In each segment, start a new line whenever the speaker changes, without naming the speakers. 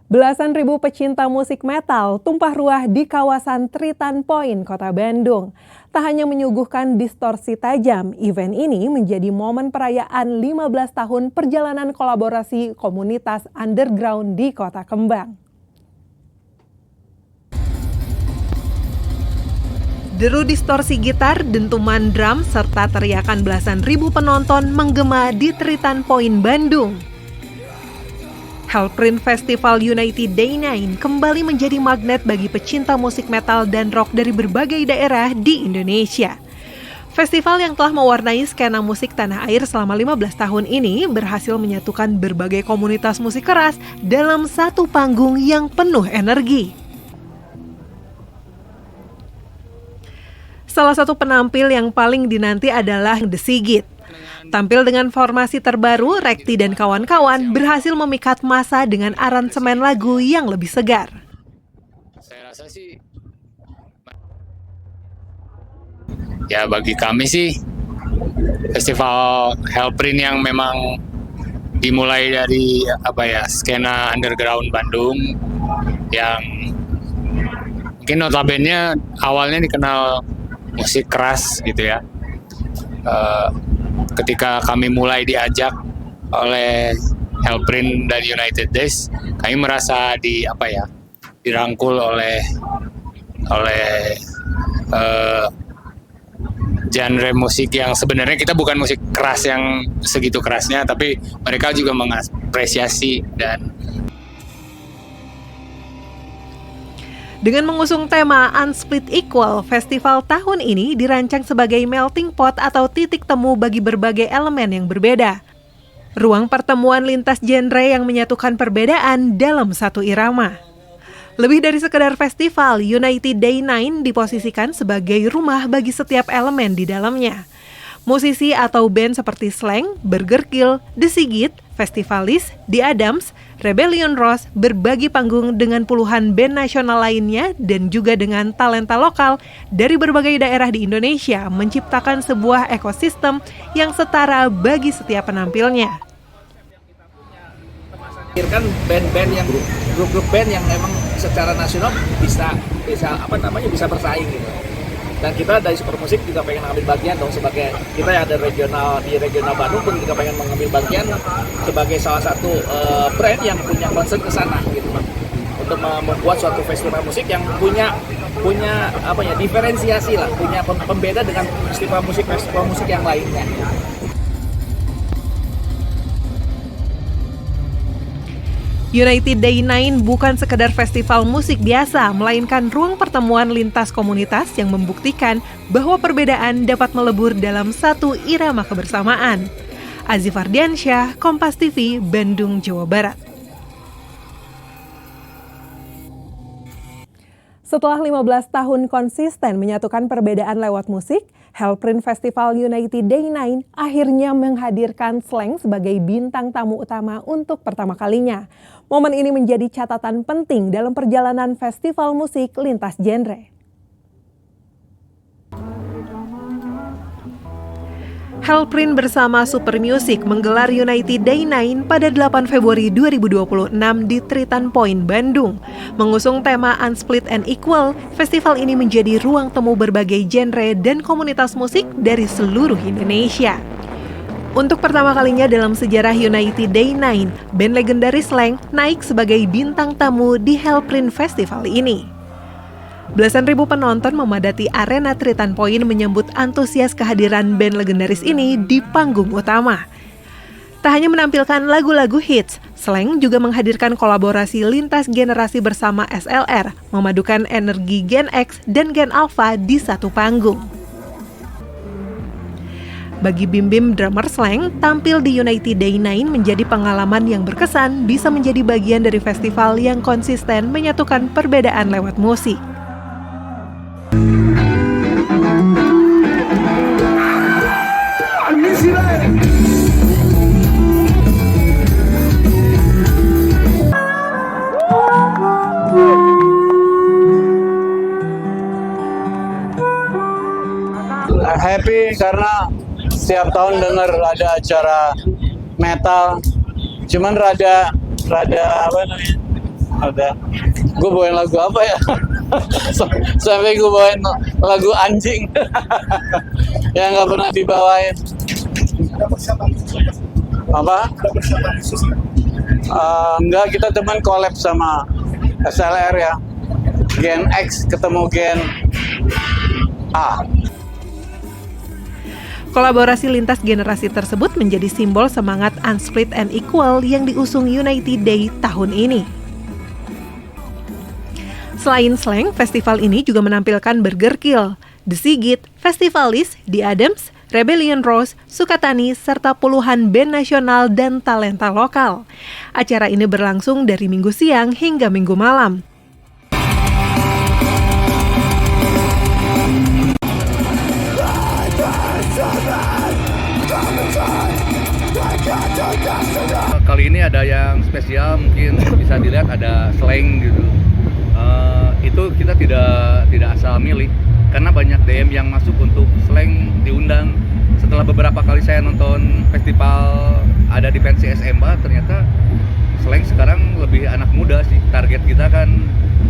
Belasan ribu pecinta musik metal tumpah ruah di kawasan Tritan Point, Kota Bandung. Tak hanya menyuguhkan distorsi tajam, event ini menjadi momen perayaan 15 tahun perjalanan kolaborasi komunitas underground di Kota Kembang. Deru distorsi gitar, dentuman drum, serta teriakan belasan ribu penonton menggema di Tritan Point, Bandung. Hellprint Festival United Day 9 kembali menjadi magnet bagi pecinta musik metal dan rock dari berbagai daerah di Indonesia. Festival yang telah mewarnai skena musik tanah air selama 15 tahun ini berhasil menyatukan berbagai komunitas musik keras dalam satu panggung yang penuh energi. Salah satu penampil yang paling dinanti adalah The Sigit. Tampil dengan formasi terbaru, Rekti dan kawan-kawan berhasil memikat massa dengan aransemen lagu yang lebih segar.
Saya rasa sih, ya bagi kami sih, festival Hellprint yang memang dimulai dari skena underground Bandung yang mungkin notabene awalnya dikenal musik keras gitu ya. Ketika kami mulai diajak oleh Hellprint dan United Days, kami merasa dirangkul oleh genre musik yang sebenarnya kita bukan musik keras yang segitu kerasnya, tapi mereka juga mengapresiasi. Dan
dengan mengusung tema Unsplit Equal, festival tahun ini dirancang sebagai melting pot atau titik temu bagi berbagai elemen yang berbeda. Ruang pertemuan lintas genre yang menyatukan perbedaan dalam satu irama. Lebih dari sekedar festival, United Day 9 diposisikan sebagai rumah bagi setiap elemen di dalamnya. Musisi atau band seperti Slang, Burger Kill, The Sigit, Festivalis, The Adams, Rebellion Rose berbagi panggung dengan puluhan band nasional lainnya dan juga dengan talenta lokal dari berbagai daerah di Indonesia menciptakan sebuah ekosistem yang setara bagi setiap penampilnya.
Kan band-band yang grup-grup band yang memang secara nasional bisa bersaing gitu. Dan kita dari Super Musik juga pengen ambil bagian dong, sebagai kita yang ada di regional Bandung pun juga pengen mengambil bagian sebagai salah satu brand yang punya concern ke sana gitu, untuk membuat suatu festival musik yang punya diferensiasi lah, punya pembeda dengan festival musik yang lainnya.
United Day 9 bukan sekedar festival musik biasa, melainkan ruang pertemuan lintas komunitas yang membuktikan bahwa perbedaan dapat melebur dalam satu irama kebersamaan. Azif Ardiansyah, Kompas TV, Bandung, Jawa Barat. Setelah 15 tahun konsisten menyatukan perbedaan lewat musik, Hellprint Festival United Day 9 akhirnya menghadirkan Slang sebagai bintang tamu utama untuk pertama kalinya. Momen ini menjadi catatan penting dalam perjalanan festival musik lintas genre. Hellprint bersama Super Music menggelar United Day 9 pada 8 Februari 2026 di Tritan Point, Bandung. Mengusung tema Unsplit and Equal, festival ini menjadi ruang temu berbagai genre dan komunitas musik dari seluruh Indonesia. Untuk pertama kalinya dalam sejarah United Day 9, band legendaris Slang naik sebagai bintang tamu di Hellprint Festival ini. Belasan ribu penonton memadati arena Tritan Point menyambut antusias kehadiran band legendaris ini di panggung utama. Tak hanya menampilkan lagu-lagu hits, Slang juga menghadirkan kolaborasi lintas generasi bersama SLR, memadukan energi Gen X dan Gen Alpha di satu panggung. Bagi Bim Bim, drummer Slang, tampil di United Day 9 menjadi pengalaman yang berkesan bisa menjadi bagian dari festival yang konsisten menyatukan perbedaan lewat musik.
Happy karena setiap tahun dengar ada acara metal, cuman rada Ada. Gue bawain lagu apa ya? Sampai gue bawain lagu anjing. Yang nggak pernah dibawain. Apa? Enggak, kita cuman collab sama SLR ya. Gen X ketemu Gen A.
Kolaborasi lintas generasi tersebut menjadi simbol semangat Unsplit and Equal yang diusung United Day tahun ini. Selain slang, festival ini juga menampilkan Burger Kill, The Sigit, Festivalis, The Adams, Rebellion Rose, Sukatani, serta puluhan band nasional dan talenta lokal. Acara ini berlangsung dari Minggu siang hingga Minggu malam.
Kali ini ada yang spesial, mungkin bisa dilihat ada slang gitu. Itu kita tidak asal milih, karena banyak DM yang masuk untuk slang diundang. Setelah beberapa kali saya nonton festival ada di pensi SMA, ternyata slang sekarang lebih anak muda sih. Target kita kan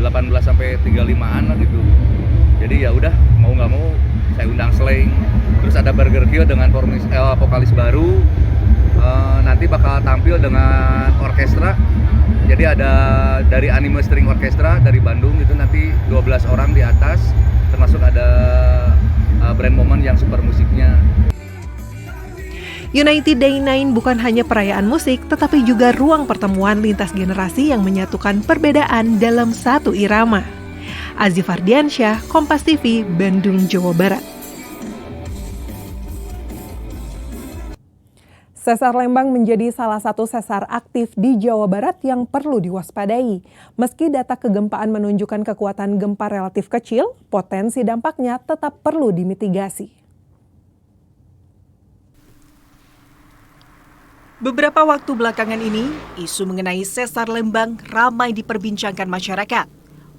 18 sampai 35-an lah gitu. Jadi ya udah, mau nggak mau saya undang slang. Terus ada Burger Kill dengan vokalis baru. Nanti bakal tampil dengan orkestra. Jadi ada dari Anime String Orchestra dari Bandung itu nanti 12 orang di atas, termasuk ada brand Moment yang super musiknya.
United Day 9 bukan hanya perayaan musik, tetapi juga ruang pertemuan lintas generasi yang menyatukan perbedaan dalam satu irama. Aziz Fardiansyah, Kompas TV, Bandung, Jawa Barat. Sesar Lembang menjadi salah satu sesar aktif di Jawa Barat yang perlu diwaspadai. Meski data kegempaan menunjukkan kekuatan gempa relatif kecil, potensi dampaknya tetap perlu dimitigasi.
Beberapa waktu belakangan ini, isu mengenai sesar Lembang ramai diperbincangkan masyarakat.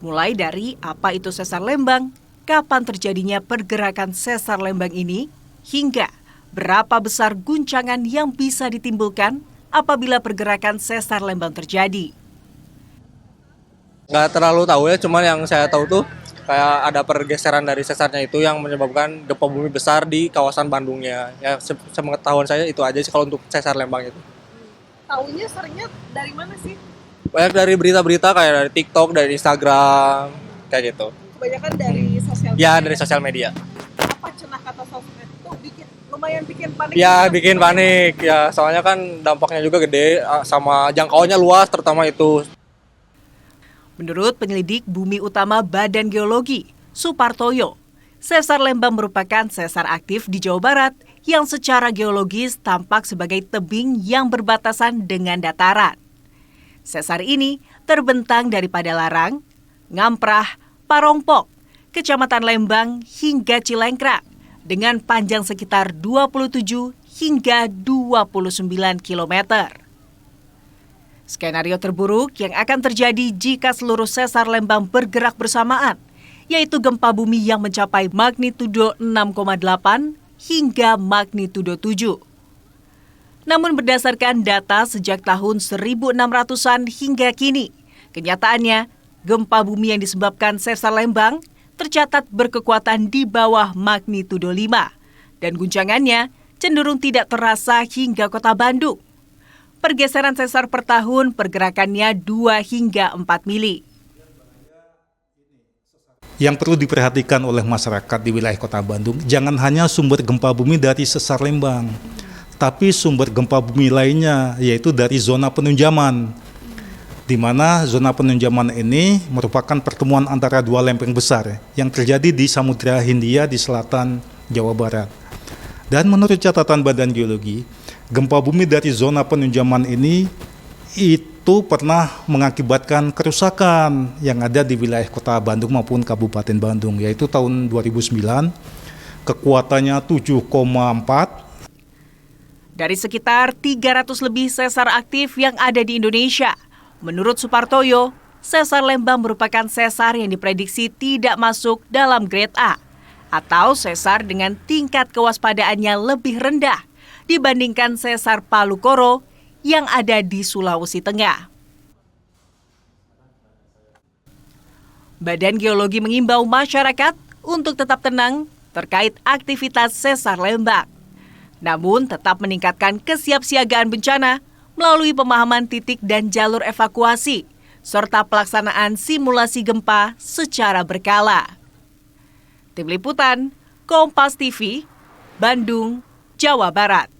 Mulai dari apa itu sesar Lembang, kapan terjadinya pergerakan sesar Lembang ini, hingga berapa besar guncangan yang bisa ditimbulkan apabila pergerakan sesar Lembang terjadi.
Nggak terlalu tahu ya, cuman yang saya tahu tuh kayak ada pergeseran dari sesarnya itu yang menyebabkan gempa bumi besar di kawasan Bandungnya. Ya sepengetahuan saya itu aja sih kalau untuk sesar Lembang itu.
Tahunya seringnya dari mana sih?
Banyak dari berita-berita kayak dari TikTok, dari Instagram, kayak gitu.
Kebanyakan dari sosial media.
Ya, dari sosial media.
Apa cenah kata sosmed itu lumayan bikin panik?
Ya, bikin panik. Ya, soalnya kan dampaknya juga gede sama jangkauannya luas terutama itu.
Menurut penyelidik Bumi Utama Badan Geologi, Supartoyo, sesar Lembang merupakan sesar aktif di Jawa Barat yang secara geologis tampak sebagai tebing yang berbatasan dengan dataran. Sesar ini terbentang dari Padalarang, Ngamprah, Parongpok, Kecamatan Lembang hingga Cilengkrak dengan panjang sekitar 27 hingga 29 km. Skenario terburuk yang akan terjadi jika seluruh sesar Lembang bergerak bersamaan, yaitu gempa bumi yang mencapai magnitudo 6,8 hingga magnitudo 7. Namun berdasarkan data sejak tahun 1600-an hingga kini, kenyataannya gempa bumi yang disebabkan sesar Lembang tercatat berkekuatan di bawah magnitudo 5 dan guncangannya cenderung tidak terasa hingga kota Bandung. Pergeseran sesar per tahun pergerakannya 2 hingga 4 mili.
Yang perlu diperhatikan oleh masyarakat di wilayah kota Bandung, jangan hanya sumber gempa bumi dari sesar Lembang, tapi sumber gempa bumi lainnya, yaitu dari zona penunjaman, di mana zona penunjaman ini merupakan pertemuan antara dua lempeng besar yang terjadi di Samudra Hindia di selatan Jawa Barat. Dan menurut catatan Badan Geologi, gempa bumi dari zona penunjaman ini itu pernah mengakibatkan kerusakan yang ada di wilayah kota Bandung maupun Kabupaten Bandung, yaitu tahun 2009, kekuatannya 7,4.
Dari sekitar 300 lebih sesar aktif yang ada di Indonesia, menurut Supartoyo, sesar Lembang merupakan sesar yang diprediksi tidak masuk dalam grade A, atau sesar dengan tingkat kewaspadaannya lebih rendah dibandingkan sesar Palu Koro yang ada di Sulawesi Tengah. Badan Geologi mengimbau masyarakat untuk tetap tenang terkait aktivitas sesar Lembang. Namun tetap meningkatkan kesiapsiagaan bencana melalui pemahaman titik dan jalur evakuasi, serta pelaksanaan simulasi gempa secara berkala. Tim Liputan, Kompas TV, Bandung, Jawa Barat.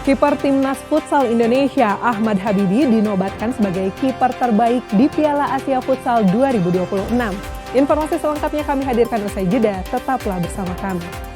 Kiper Timnas Futsal Indonesia Ahmad Habibi dinobatkan sebagai kiper terbaik di Piala Asia Futsal 2026. Informasi selengkapnya kami hadirkan usai jeda, tetaplah bersama kami.